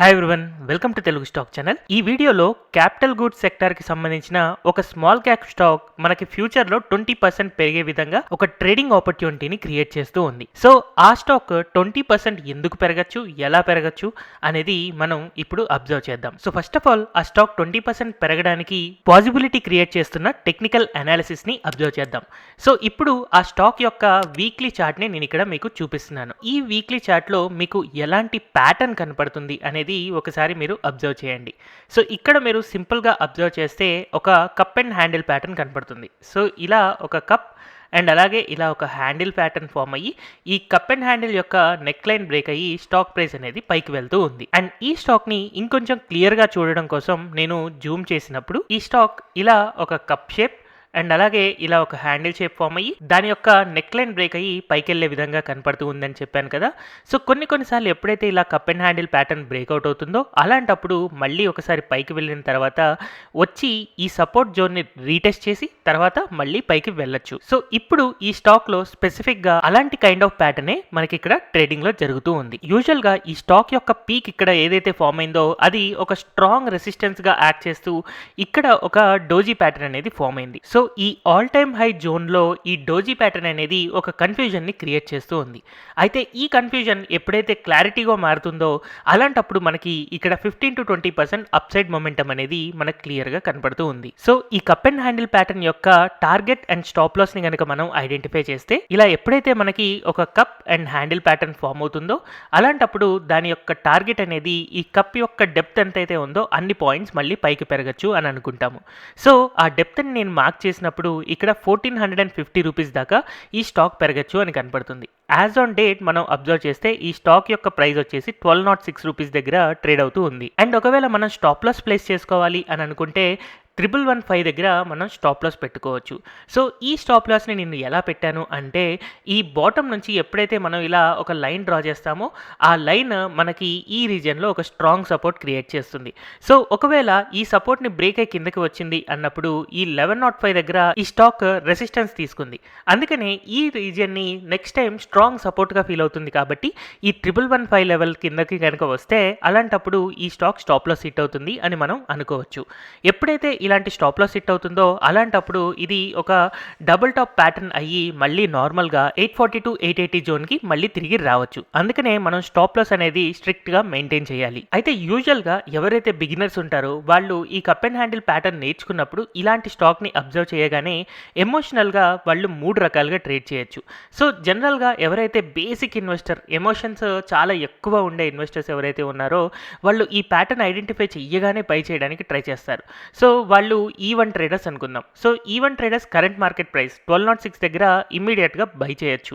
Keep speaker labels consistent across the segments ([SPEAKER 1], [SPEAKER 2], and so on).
[SPEAKER 1] Hi everyone, welcome to Telugu stock channel. ఈ వీడియోలో capital goods సెక్టార్కి సంబంధించిన ఒక స్మాల్ క్యాప్ స్టాక్ మనకి ఫ్యూచర్లో 20% పెరిగే విధంగా ఒక ట్రేడింగ్ ఆపర్చునిటీని క్రియేట్ చేస్తూ ఉంది. సో ఆ స్టాక్ 20% ఎందుకు పెరగచ్చు, ఎలా పెరగచ్చు అనేది మనం ఇప్పుడు అబ్జర్వ్ చేద్దాం. సో ఫస్ట్ ఆఫ్ ఆల్ ఆ స్టాక్ 20% పెరగడానికి పాసిబిలిటీ క్రియేట్ చేస్తున్న టెక్నికల్ అనాలిసిస్ని అబ్జర్వ్ చేద్దాం. సో ఇప్పుడు ఆ స్టాక్ యొక్క వీక్లీ చార్ట్ని నేను ఇక్కడ మీకు చూపిస్తున్నాను. ఈ వీక్లీ చార్ట్లో మీకు ఎలాంటి ప్యాటర్న్ కనపడుతుంది అనేది ఒకసారి మీరు అబ్జర్వ్ చేయండి. సో ఇక్కడ మీరు సింపుల్గా అబ్జర్వ్ చేస్తే ఒక కప్ అండ్ హ్యాండిల్ ప్యాటర్న్ కనపడుతుంది. సో ఇలా ఒక కప్ అండ్ అలాగే ఇలా ఒక హ్యాండిల్ ప్యాటర్న్ ఫామ్ అయ్యి ఈ కప్ అండ్ హ్యాండిల్ యొక్క నెక్ లైన్ బ్రేక్ అయ్యి స్టాక్ ప్రైస్ అనేది పైకి వెళ్తూ ఉంది. అండ్ ఈ స్టాక్ని ఇంకొంచెం క్లియర్గా చూడడం కోసం నేను జూమ్ చేసినప్పుడు ఈ స్టాక్ ఇలా ఒక కప్ షేప్ అండ్ అలాగే ఇలా ఒక హ్యాండిల్ షేప్ ఫామ్ అయ్యి దాని యొక్క నెక్ లైన్ బ్రేక్ అయ్యి పైకి వెళ్ళే విధంగా కనపడుతూ ఉందని చెప్పాను కదా. సో కొన్నిసార్లు ఎప్పుడైతే ఇలా cup and handle pattern breakout అవుతుందో అలాంటప్పుడు మళ్ళీ ఒకసారి పైకి వెళ్ళిన తర్వాత వచ్చి ఈ సపోర్ట్ జోన్ని రీటెస్ట్ చేసి తర్వాత మళ్ళీ పైకి వెళ్ళొచ్చు. సో ఇప్పుడు ఈ స్టాక్లో స్పెసిఫిక్గా అలాంటి కైండ్ ఆఫ్ ప్యాటర్నే మనకి ఇక్కడ ట్రేడింగ్లో జరుగుతూ ఉంది. యూజువల్గా ఈ స్టాక్ యొక్క పీక్ ఇక్కడ ఏదైతే ఫామ్ అయిందో అది ఒక స్ట్రాంగ్ రెసిస్టెన్స్గా యాక్ట్ చేస్తూ ఇక్కడ ఒక డోజీ ప్యాటర్న్ అనేది ఫామ్ అయింది. సో ఈ ఆల్ టైమ్ హై జోన్లో ఈ డోజీ ప్యాటర్న్ అనేది ఒక కన్ఫ్యూజన్ని క్రియేట్ చేస్తూ ఉంది. అయితే ఈ కన్ఫ్యూజన్ ఎప్పుడైతే క్లారిటీగా మారుతుందో అలాంటప్పుడు మనకి ఇక్కడ 15-20% అప్సైడ్ మొమెంటం అనేది మనకు క్లియర్గా కనపడుతూ ఉంది. సో ఈ కప్ అండ్ హ్యాండిల్ ప్యాటర్న్ యొక్క టార్గెట్ అండ్ స్టాప్ లాస్ని కనుక మనం ఐడెంటిఫై చేస్తే ఇలా ఎప్పుడైతే మనకి ఒక cup and handle pattern form అవుతుందో అలాంటప్పుడు దాని యొక్క టార్గెట్ అనేది ఈ కప్ యొక్క డెప్త్ ఎంతైతే ఉందో అన్ని పాయింట్స్ మళ్ళీ పైకి పెరగచ్చు అని అనుకుంటాము. సో ఆ డెప్త్ని నేను మార్క్ చేసినప్పుడు ఇక్కడ 1450 రూపీస్ దాకా ఈ స్టాక్ పెరగచ్చు అని కనపడుతుంది. యాజ్ ఆన్ డేట్ మనం అబ్జర్వ్ చేస్తే ఈ స్టాక్ యొక్క ప్రైస్ వచ్చేసి 1206 రూపీస్ దగ్గర ట్రేడ్ అవుతూ ఉంది. అండ్ ఒకవేళ మనం స్టాప్ లాస్ ప్లేస్ చేసుకోవాలి అని అనుకుంటే 1115 దగ్గర మనం స్టాప్ లాస్ పెట్టుకోవచ్చు. సో ఈ స్టాప్ లాస్ని నేను ఎలా పెట్టాను అంటే ఈ బాటమ్ నుంచి ఎప్పుడైతే మనం ఇలా ఒక లైన్ డ్రా చేస్తామో ఆ లైన్ మనకి ఈ రీజియన్లో ఒక స్ట్రాంగ్ సపోర్ట్ క్రియేట్ చేస్తుంది. సో ఒకవేళ ఈ సపోర్ట్ని బ్రేక్ అయ్యి కిందకి వచ్చింది అన్నప్పుడు ఈ 1105 దగ్గర ఈ స్టాక్ రెసిస్టెన్స్ తీసుకుంది. అందుకనే ఈ రీజియన్ని నెక్స్ట్ టైం స్ట్రాంగ్ సపోర్ట్గా ఫీల్ అవుతుంది. కాబట్టి ఈ 1115 లెవెల్ కిందకి కనుక వస్తే అలాంటప్పుడు ఈ స్టాప్ లాస్ హిట్ అవుతుంది అని మనం అనుకోవచ్చు. ఎప్పుడైతే ఇలాంటి స్టాప్ లాస్ హిట్ అవుతుందో అలాంటప్పుడు ఇది ఒక డబుల్ టాప్ ప్యాటర్న్ అయ్యి మళ్ళీ నార్మల్గా 840 to 880 జోన్కి మళ్ళీ తిరిగి రావచ్చు. అందుకనే మనం స్టాప్ లాస్ అనేది స్ట్రిక్ట్గా మెయింటైన్ చేయాలి. అయితే యూజువల్గా ఎవరైతే బిగినర్స్ ఉంటారో వాళ్ళు ఈ కప్ అండ్ హ్యాండిల్ ప్యాటర్న్ నేర్చుకున్నప్పుడు ఇలాంటి స్టాక్ని అబ్జర్వ్ చేయగానే ఎమోషనల్గా వాళ్ళు 3 రకాలుగా ట్రేడ్ చేయొచ్చు. సో జనరల్గా ఎవరైతే బేసిక్ ఇన్వెస్టర్, ఎమోషన్స్ చాలా ఎక్కువ ఉండే ఇన్వెస్టర్స్ ఎవరైతే ఉన్నారో వాళ్ళు ఈ ప్యాటర్న్ ఐడెంటిఫై చేయగానే బై చేయడానికి ట్రై చేస్తారు. సో వాళ్ళు ఈవెన్ ట్రేడర్స్ అనుకుందాం. So even traders current market price 1206 దగ్గర ఇమ్మీడియట్గా బై చేయొచ్చు.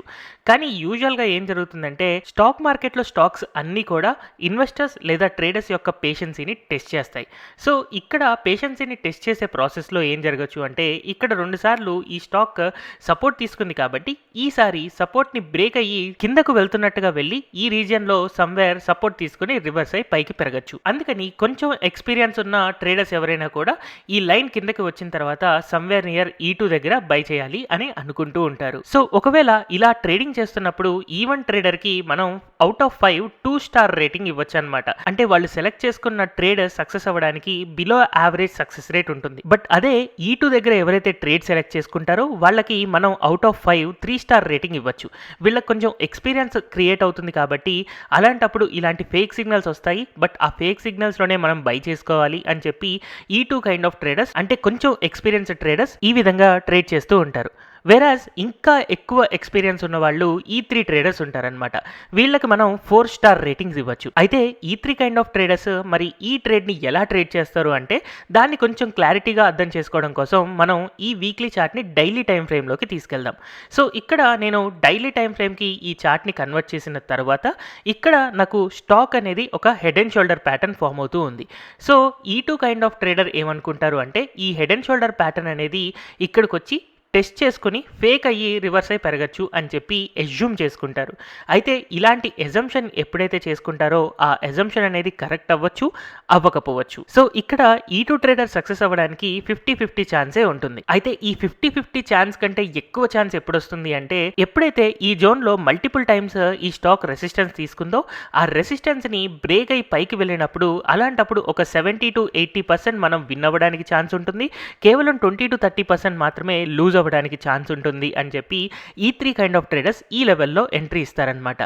[SPEAKER 1] కానీ యూజువల్గా ఏం జరుగుతుందంటే స్టాక్ మార్కెట్లో స్టాక్స్ అన్నీ కూడా ఇన్వెస్టర్స్ లేదా ట్రేడర్స్ యొక్క పేషెన్సీని టెస్ట్ చేస్తాయి. సో ఇక్కడ పేషెన్సీని టెస్ట్ చేసే ప్రాసెస్లో ఏం జరగచ్చు అంటే ఇక్కడ 2 సార్లు ఈ స్టాక్ సపోర్ట్ తీసుకుంది కాబట్టి ఈసారి సపోర్ట్ని బ్రేక్ అయ్యి కిందకు వెళ్తున్నట్టుగా వెళ్ళి ఈ రీజియన్లో సమ్వేర్ సపోర్ట్ తీసుకుని రివర్స్ అయ్యి పైకి పెరగచ్చు. అందుకని కొంచెం ఎక్స్పీరియన్స్ ఉన్న ట్రేడర్స్ ఎవరైనా కూడా ఈ లైన్ కిందకి వచ్చిన తర్వాత సమ్వేర్ నియర్ E2 దగ్గర బై చేయాలి అని అనుకుంటూ ఉంటారు. సో ఒకవేళ ఇలా ట్రేడింగ్ చేస్తున్నప్పుడు ఈవెన్ ట్రేడర్ కి మనం అవుట్ ఆఫ్ 5 2 స్టార్ రేటింగ్ ఇవ్వచ్చు అనమాట. అంటే వాళ్ళు సెలెక్ట్ చేసుకున్న ట్రేడ్ సక్సెస్ అవ్వడానికి బిలో యావరేజ్ సక్సెస్ రేట్ ఉంటుంది. బట్ అదే E2 దగ్గర ఎవరైతే ట్రేడ్ సెలెక్ట్ చేసుకుంటారో వాళ్ళకి మనం అవుట్ ఆఫ్ 5 3 స్టార్ రేటింగ్ ఇవ్వచ్చు. వీళ్ళకి కొంచెం ఎక్స్పీరియన్స్ క్రియేట్ అవుతుంది కాబట్టి అలాంటప్పుడు ఇలాంటి ఫేక్ సిగ్నల్స్ వస్తాయి. బట్ ఆ ఫేక్ సిగ్నల్స్లోనే మనం బై చేసుకోవాలి అని చెప్పి E2 కైండ్ ఆఫ్ ట్రేడర్స్ అంటే కొంచెం ఎక్స్పీరియన్స్డ్ ట్రేడర్స్ ఈ విధంగా ట్రేడ్ చేస్తూ ఉంటారు. వెరాజ్ ఇంకా ఎక్కువ ఎక్స్పీరియన్స్ ఉన్న వాళ్ళు E3 ట్రేడర్స్ ఉంటారనమాట. వీళ్ళకి మనం 4 స్టార్ రేటింగ్స్ ఇవ్వచ్చు. అయితే E3 కైండ్ ఆఫ్ ట్రేడర్స్ మరి ఈ ట్రేడ్ని ఎలా ట్రేడ్ చేస్తారు అంటే దాన్ని కొంచెం క్లారిటీగా అర్థం చేసుకోవడం కోసం మనం ఈ వీక్లీ చార్ట్ని డైలీ టైం ఫ్రేమ్లోకి తీసుకెళ్దాం. సో ఇక్కడ నేను డైలీ టైం ఫ్రేమ్కి ఈ చార్ట్ని కన్వర్ట్ చేసిన తర్వాత ఇక్కడ నాకు స్టాక్ అనేది ఒక head and shoulder pattern form అవుతూ ఉంది. So E2 kind of trader ఏమనుకుంటారు అంటే ఈ హెడ్ అండ్ షోల్డర్ ప్యాటర్న్ అనేది ఇక్కడికి వచ్చి టెస్ట్ చేసుకుని ఫేక్ అయ్యి రివర్స్ అయి పెరగచ్చు అని చెప్పి ఎజ్యూమ్ చేసుకుంటారు. అయితే ఇలాంటి ఎజంప్షన్ ఎప్పుడైతే చేసుకుంటారో ఆ ఎజంప్షన్ అనేది కరెక్ట్ అవ్వచ్చు, అవ్వకపోవచ్చు. సో ఇక్కడ E2 ట్రేడర్ సక్సెస్ అవ్వడానికి 50-50 ఛాన్సే ఉంటుంది. అయితే ఈ 50-50 ఛాన్స్ కంటే ఎక్కువ ఛాన్స్ ఎప్పుడు వస్తుంది అంటే ఎప్పుడైతే ఈ జోన్లో మల్టిపుల్ టైమ్స్ ఈ స్టాక్ రెసిస్టెన్స్ తీసుకుందో ఆ రెసిస్టెన్స్ని బ్రేక్ అయి పైకి వెళ్ళినప్పుడు అలాంటప్పుడు ఒక 70-80% మనం విన్ అవ్వడానికి ఛాన్స్ ఉంటుంది. కేవలం 20-30% మాత్రమే లూజ్ అవ్వడానికి ఛాన్స్ ఉంటుంది అని చెప్పి E3 కైండ్ ఆఫ్ ట్రేడర్స్ ఈ లెవెల్లో ఎంట్రీ ఇస్తారనమాట.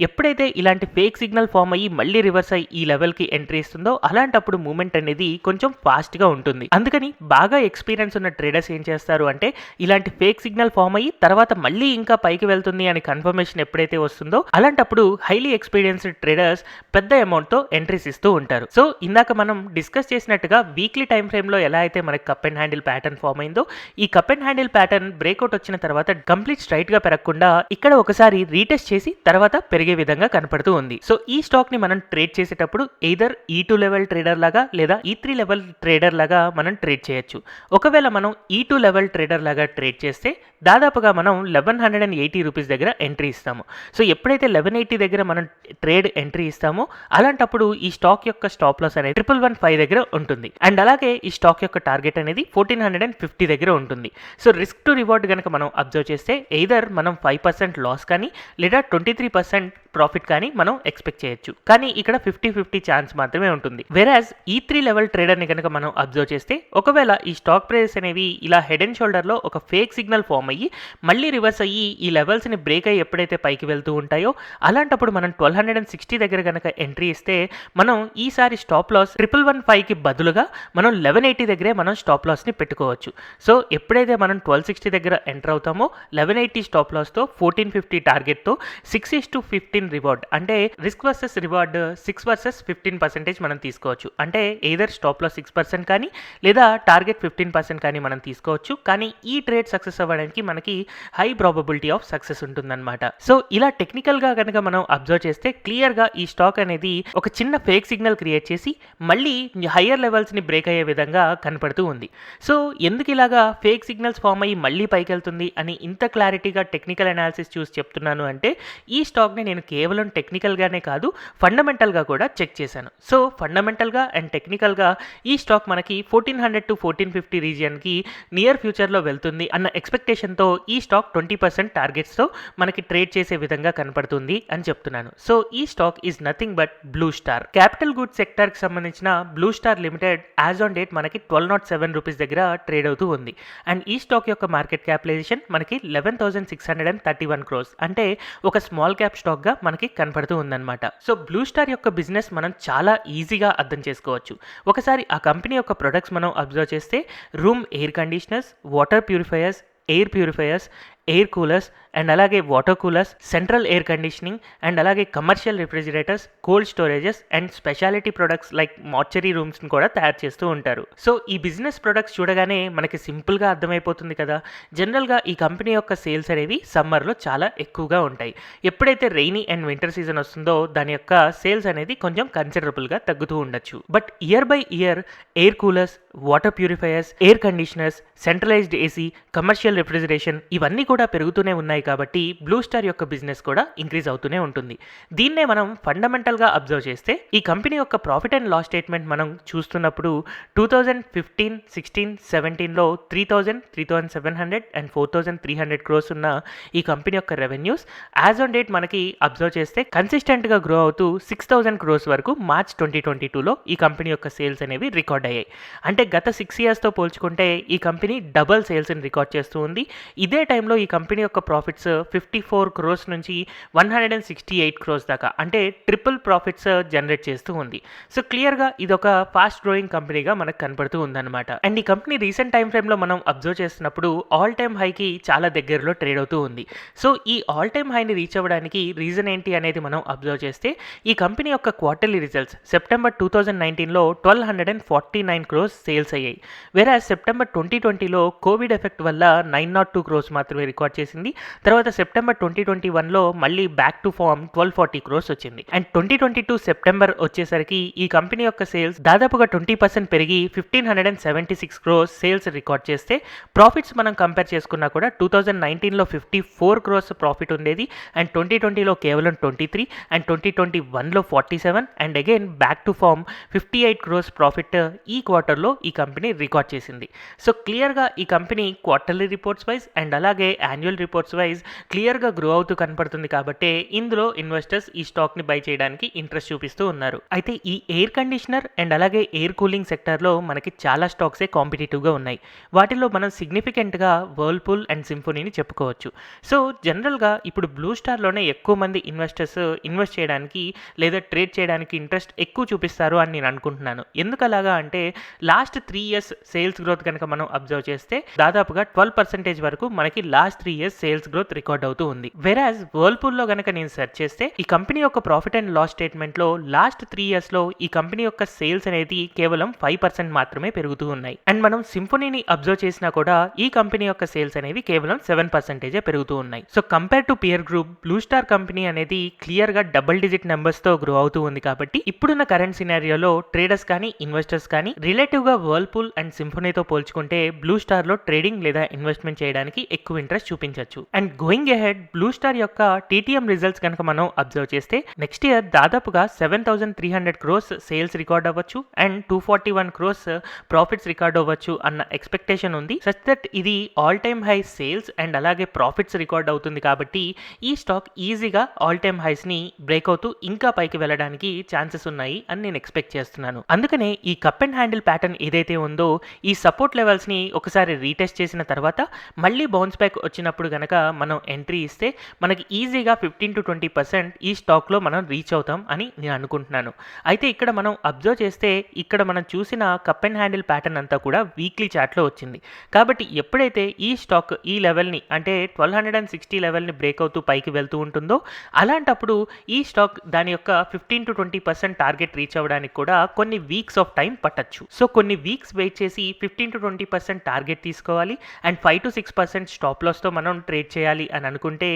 [SPEAKER 1] ఎప్పుడైతే ఇలాంటి ఫేక్ సిగ్నల్ ఫామ్ అయ్యి మళ్ళీ రివర్స్ అయ్యి ఈ లెవెల్కి ఎంట్రీ ఇస్తుందో అలాంటప్పుడు మూమెంట్ అనేది కొంచెం ఫాస్ట్గా ఉంటుంది. అందుకని బాగా ఎక్స్పీరియన్స్ ఉన్న ట్రేడర్స్ ఏం చేస్తారు అంటే ఇలాంటి ఫేక్ సిగ్నల్ ఫామ్ అయ్యి తర్వాత మళ్ళీ ఇంకా పైకి వెళ్తుంది అని కన్ఫర్మేషన్ ఎప్పుడైతే వస్తుందో అలాంటప్పుడు హైలీ ఎక్స్పీరియన్స్డ్ ట్రేడర్స్ పెద్ద అమౌంట్తో ఎంట్రీస్ ఇస్తూ ఉంటారు. సో ఇందాక మనం డిస్కస్ చేసినట్టుగా వీక్లీ టైం ఫ్రేమ్లో ఎలా అయితే మనకి cup and handle pattern form అయిందో ఈ cup and handle pattern breakout వచ్చిన తర్వాత కంప్లీట్ స్ట్రైట్ గా పెరగకుండా ఇక్కడ ఒకసారి రీటెస్ట్ చేసి తర్వాత పెరిగే విధంగా కనపడుతూ ఉంది. సో ఈ స్టాక్ ని మనం ట్రేడ్ చేసేటప్పుడు ఎయిదర్ E2 లెవెల్ ట్రేడర్ లాగా లేదా E3 లెవెల్ ట్రేడర్ లాగా మనం ట్రేడ్ చేయొచ్చు. ఒకవేళ మనం E2 లెవెల్ ట్రేడర్ లాగా ట్రేడ్ చేస్తే దాదాపుగా మనం 1180 రూపీస్ దగ్గర ఎంట్రీ ఇస్తాము. సో ఎప్పుడైతే 1180 దగ్గర మనం ట్రేడ్ ఎంట్రీ ఇస్తామో అలాంటప్పుడు ఈ స్టాక్ యొక్క స్టాప్ లాస్ అనేది 1115 దగ్గర ఉంటుంది. అండ్ అలాగే ఈ స్టాక్ యొక్క టార్గెట్ అనేది 1450 దగ్గర ఉంటుంది. సో రిస్క్ టు రివార్డ్ కనుక మనం అబ్జర్వ్ చేస్తే ఎయిదర్ మనం 5% లాస్ కానీ లేదా 23% ప్రాఫిట్ కానీ మనం ఎక్స్పెక్ట్ చేయొచ్చు. కానీ ఇక్కడ 50-50 ఛాన్స్ మాత్రమే ఉంటుంది. వెరాజ్ E3 లెవెల్ ట్రేడర్ని కనుక మనం అబ్జర్వ్ చేస్తే ఒకవేళ ఈ స్టాక్ ప్రైస్ అనేవి ఇలా హెడ్ అండ్ షోల్డర్లో ఒక ఫేక్ సిగ్నల్ ఫామ్ అయ్యి మళ్ళీ రివర్స్ అయ్యి ఈ లెవెల్స్ని బ్రేక్ అయ్యి ఎప్పుడైతే పైకి వెళ్తూ ఉంటాయో అలాంటప్పుడు మనం 1260 దగ్గర కనుక ఎంట్రీ ఇస్తే మనం ఈసారి స్టాప్ లాస్ 1115కి బదులుగా మనం 1180 దగ్గరే మనం స్టాప్ లాస్ని పెట్టుకోవచ్చు. సో ఎప్పుడైతే మనం 1260 దగ్గర ఎంటర్ అవుతామో 1180 స్టాప్ లాస్తో 1450 టార్గెట్తో 6:15 రివార్డ్ అంటే రిస్క్ వర్సెస్ రివార్డ్ 6 వర్సెస్ 15% మనం తీసుకోవచ్చు. అంటే ఎయిదర్ స్టాప్ లాస్ 6% కానీ లేదా టార్గెట్ 15% కానీ మనం తీసుకోవచ్చు. కానీ ఈ ట్రేడ్ సక్సెస్ అవ్వడానికి మనకి హై ప్రాబబిలిటీ ఆఫ్ సక్సెస్ ఉంటుందన్నమాట. సో ఇలా టెక్నికల్గా కనుక మనం అబ్జర్వ్ చేస్తే క్లియర్గా ఈ స్టాక్ అనేది ఒక చిన్న ఫేక్ సిగ్నల్ క్రియేట్ చేసి మళ్ళీ హయ్యర్ లెవెల్స్ని బ్రేక్ అయ్యే విధంగా కనపడుతూ ఉంది. సో ఎందుకు ఇలాగా ఫేక్ సిగ్నల్స్ ఫామ్ అయ్యి మళ్ళీ పైకి వెళ్తుంది అని ఇంత క్లారిటీగా టెక్నికల్ అనాలిసిస్ చూసి చెప్తున్నాను అంటే ఈ స్టాక్ని నేను కేవలం టెక్నికల్గానే కాదు ఫండమెంటల్గా కూడా చెక్ చేశాను. సో ఫండమెంటల్గా అండ్ టెక్నికల్గా ఈ స్టాక్ మనకి 1400 to 1450 రీజియన్కి నియర్ ఫ్యూచర్లో వెళ్తుంది అన్న ఎక్స్పెక్టేషన్తో ఈ స్టాక్ 20% టార్గెట్స్తో మనకి ట్రేడ్ చేసే విధంగా కనపడుతుంది అని చెప్తున్నాను. సో ఈ stock is nothing but Blue Star. Capital goods సెక్టర్కి సంబంధించిన Blue Star Limited as on date మనకి 1207 రూపీస్ దగ్గర ట్రేడ్ అవుతూ ఉంది. అండ్ ఈ స్టాక్ యొక్క మార్కెట్ క్యాపిటలైజేషన్ మనకి 11,631 crores అంటే ఒక స్మాల్ క్యాప్ స్టాక్గా మనకి కనపడుతూ ఉందన్నమాట. సో బ్లూ స్టార్ యొక్క బిజినెస్ మనం చాలా ఈజీగా అర్థం చేసుకోవచ్చు. ఒకసారి ఆ కంపెనీ యొక్క ప్రొడక్ట్స్ మనం అబ్జర్వ్ చేస్తే room air conditioners, water purifiers, air purifiers, air coolers and అలాగే water coolers, central air conditioning and అలాగే commercial refrigerators, cold storages and speciality products like mortuary రూమ్స్ని కూడా తయారు చేస్తూ ఉంటారు. సో ఈ బిజినెస్ ప్రొడక్ట్స్ చూడగానే మనకి సింపుల్గా అర్థమైపోతుంది కదా. జనరల్గా ఈ కంపెనీ యొక్క సేల్స్ అనేవి సమ్మర్లో చాలా ఎక్కువగా ఉంటాయి. ఎప్పుడైతే రెయినీ అండ్ వింటర్ సీజన్ వస్తుందో దాని యొక్క సేల్స్ అనేది కొంచెం కన్సిడరబుల్గా తగ్గుతూ ఉండొచ్చు. But year by year air coolers, water purifiers, air conditioners, centralised AC, commercial refrigeration ఇవన్నీ కూడా పెరుగుతూనే ఉన్నాయి కాబట్టి బ్లూ స్టార్ యొక్క బిజినెస్ కూడా ఇంక్రీజ్ అవుతూనే ఉంటుంది. దీన్నే మనం ఫండమెంటల్గా అబ్జర్వ్ చేస్తే ఈ కంపెనీ యొక్క ప్రాఫిట్ అండ్ లాస్ స్టేట్మెంట్ మనం చూస్తున్నప్పుడు 2015, 16, 17లో 3,000, 3,700 అండ్ 4,300 crores ఉన్న ఈ కంపెనీ యొక్క రెవెన్యూస్ యాజ్ ఆన్ డేట్ మనకి అబ్జర్వ్ చేస్తే కన్సిస్టెంట్గా గ్రో అవుతూ 6,000 crores వరకు మార్చ్ 2022లో ఈ కంపెనీ యొక్క సేల్స్ అనేవి రికార్డ్ అయ్యాయి. అంటే గత 6 yearsతో పోల్చుకుంటే ఈ కంపెనీ డబల్ సేల్స్ని రికార్డ్ చేస్తూ ఉంది. ఇదే టైంలో ఈ కంపెనీ యొక్క ప్రాఫిట్స్ 54 crores నుంచి 168 crores దాకా అంటే ట్రిపుల్ ప్రాఫిట్స్ జనరేట్ చేస్తూ ఉంది. సో క్లియర్గా ఇది ఒక ఫాస్ట్ గ్రోయింగ్ కంపెనీగా మనకు కనపడుతూ ఉందన్నమాట. అండ్ ఈ కంపెనీ రీసెంట్ టైం ఫ్రేమ్లో మనం అబ్జర్వ్ చేస్తున్నప్పుడు ఆల్ టైమ్ హైకి చాలా దగ్గరలో ట్రేడ్ అవుతూ ఉంది. సో ఈ ఆల్ టైమ్ హైని రీచ్ అవ్వడానికి రీజన్ ఏంటి అనేది మనం అబ్జర్వ్ చేస్తే ఈ కంపెనీ యొక్క క్వార్టర్లీ రిజల్ట్స్ సెప్టెంబర్ 2019లో 1,249 crores సేల్స్ అయ్యాయి. వేరే సెప్టెంబర్ 2020లో కోవిడ్ ఎఫెక్ట్ వల్ల 902 crores మాత్రమే రికార్డ్ చేసింది. తర్వాత సెప్టెంబర్ 2021లో మళ్ళీ బ్యాక్ టు ఫార్మ్ 1240 క్రోర్స్ వచ్చింది. అండ్ 2022 సెప్టెంబర్ వచ్చేసరికి ఈ కంపెనీ యొక్క సేల్స్ దాదాపుగా 20% పెరిగి 1576 క్రోర్స్ సేల్స్ రికార్డ్ చేస్తే ప్రాఫిట్స్ మనం కంపేర్ చేసుకున్నా కూడా 2019లో 54 క్రోర్స్ ప్రాఫిట్ ఉండేది అండ్ 2020లో కేవలం 23 అండ్ 2021లో 47 and again back to form 58 crores profit ఈ క్వార్టర్లో ఈ కంపెనీ రికార్డ్ చేసింది. సో క్లియర్గా ఈ company quarterly reports wise and అలాగే యాన్యువల్ రిపోర్ట్స్ వైజ్ క్లియర్గా గ్రో అవుతూ కనపడుతుంది కాబట్టి ఇందులో ఇన్వెస్టర్స్ ఈ స్టాక్ని బై చేయడానికి ఇంట్రెస్ట్ చూపిస్తూ ఉన్నారు. అయితే ఈ ఎయిర్ కండిషనర్ అండ్ అలాగే ఎయిర్ కూలింగ్ సెక్టార్లో మనకి చాలా స్టాక్సే కాంపిటేటివ్గా ఉన్నాయి. వాటిలో మనం సిగ్నిఫికెంట్గా వర్ల్పూల్ అండ్ సింఫోనీని చెప్పుకోవచ్చు. సో జనరల్గా ఇప్పుడు బ్లూ స్టార్లోనే ఎక్కువ మంది ఇన్వెస్టర్స్ ఇన్వెస్ట్ చేయడానికి లేదా ట్రేడ్ చేయడానికి ఇంట్రెస్ట్ ఎక్కువ చూపిస్తారు అని నేను అనుకుంటున్నాను. ఎందుకు అలాగా అంటే లాస్ట్ 3 ఇయర్స్ సేల్స్ గ్రోత్ కనుక మనం అబ్జర్వ్ చేస్తే దాదాపుగా 12% వరకు మనకి last 3 years sales growth record అవుతూ ఉంది. వెరాజ్ వర్ల్పూల్లో కనుక నేను సెర్చ్ చేస్తే ఈ కంపెనీ యొక్క ప్రాఫిట్ అండ్ లాస్ స్టేట్మెంట్లో లాస్ట్ 3 ఇయర్స్లో ఈ కంపెనీ యొక్క సేల్స్ అనేది కేవలం 5% మాత్రమే పెరుగుతూ ఉన్నాయి. అండ్ మనం సింఫోనీని అబ్జర్వ్ చేసినా కూడా ఈ కంపెనీ యొక్క సేల్స్ అనేవి కేవలం 7% పెరుగుతూ ఉన్నాయి. So compare to peer group blue star company అనేది క్లియర్గా డబుల్ డిజిట్ నెంబర్స్తో గ్రో అవుతూ ఉంది కాబట్టి ఇప్పుడున్న కరెంట్ సినారియోలో ట్రేడర్స్ కానీ ఇన్వెస్టర్స్ కానీ రిలేటివ్గా వర్ల్పూల్ అండ్ సింఫోనీతో పోల్చుకుంటే బ్లూ స్టార్లో ట్రేడింగ్ లేదా ఇన్వెస్ట్మెంట్ చేయడానికి ఎక్కువ ఇంట్రెస్ట్ చూపించవచ్చు. And going ahead blue Star యొక్క టీటీఎం రిజల్ట్స్ కనుక మనం అబ్జర్వ్ చేస్తే నెక్స్ట్ ఇయర్ దాదాపుగా 7300 క్రోర్స్ సేల్స్ రికార్డ్ అవ్వచ్చు అండ్ 241 క్రోర్స్ ప్రాఫిట్స్ రికార్డ్ అవ్వచ్చు అన్న ఎక్స్పెక్టేషన్ ఉంది. సచ్ దట్ ఇది all time high sales and అలాగే ప్రాఫిట్స్ రికార్డ్ అవుతుంది కాబట్టి ఈ స్టాక్ ఈజీగా ఆల్ టైమ్ హైస్ ని బ్రేక్ అవుతూ ఇంకా పైకి వెళ్ళడానికి ఛాన్సెస్ ఉన్నాయి అని నేను ఎక్స్పెక్ట్ చేస్తున్నాను. అందుకనే ఈ కప్ అండ్ హ్యాండిల్ ప్యాటర్న్ ఏదైతే ఉందో ఈ సపోర్ట్ లెవెల్స్ ని ఒకసారి రీటెస్ట్ చేసిన తర్వాత మళ్ళీ బౌన్స్ బ్యాక్ వచ్చినప్పుడు గనక మనం ఎంట్రీ ఇస్తే మనకి ఈజీగా 15-20% ఈ స్టాక్లో మనం రీచ్ అవుతాం అని నేను అనుకుంటున్నాను. అయితే ఇక్కడ మనం అబ్జర్వ్ చేస్తే ఇక్కడ మనం చూసిన కప్ అండ్ హ్యాండిల్ ప్యాటర్న్ అంతా కూడా వీక్లీ చార్ట్లో వచ్చింది. కాబట్టి ఎప్పుడైతే ఈ స్టాక్ ఈ లెవెల్ని అంటే 1260 లెవెల్ని బ్రేక్ అవుతూ పైకి వెళ్తూ ఉంటుందో అలాంటప్పుడు ఈ స్టాక్ దాని యొక్క 15-20% టార్గెట్ రీచ్ అవ్వడానికి కూడా కొన్ని వీక్స్ ఆఫ్ టైం పట్టచ్చు. సో కొన్ని వీక్స్ వెయిట్ చేసి 15-20% టార్గెట్ తీసుకోవాలి అండ్ 5-6% స్టాప్ లాస్తో మనం ట్రేడ్ చేయాలి అని అనుకుంటే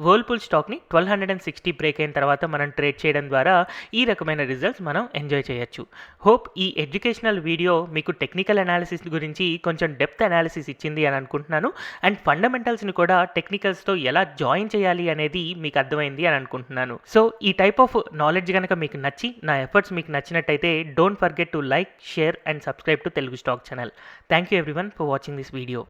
[SPEAKER 1] వర్ల్పూల్ స్టాక్ని 1260 బ్రేక్ అయిన తర్వాత మనం ట్రేడ్ చేయడం ద్వారా ఈ రకమైన రిజల్ట్స్ మనం ఎంజాయ్ చేయొచ్చు. హోప్ ఈ ఎడ్యుకేషనల్ వీడియో మీకు టెక్నికల్ అనాలిసిస్ గురించి కొంచెం డెప్త్ అనాలిసిస్ ఇచ్చింది అని అనుకుంటున్నాను అండ్ ఫండమెంటల్స్ని కూడా టెక్నికల్స్తో ఎలా జాయిన్ చేయాలి అనేది మీకు అర్థమైంది అని అనుకుంటున్నాను. సో ఈ టైప్ ఆఫ్ నాలెడ్జ్ కనుక మీకు నచ్చి నా ఎఫర్ట్స్ మీకు నచ్చినట్టయితే don't forget to like, share and subscribe to Telugu stock channel. Thank you everyone for watching this video.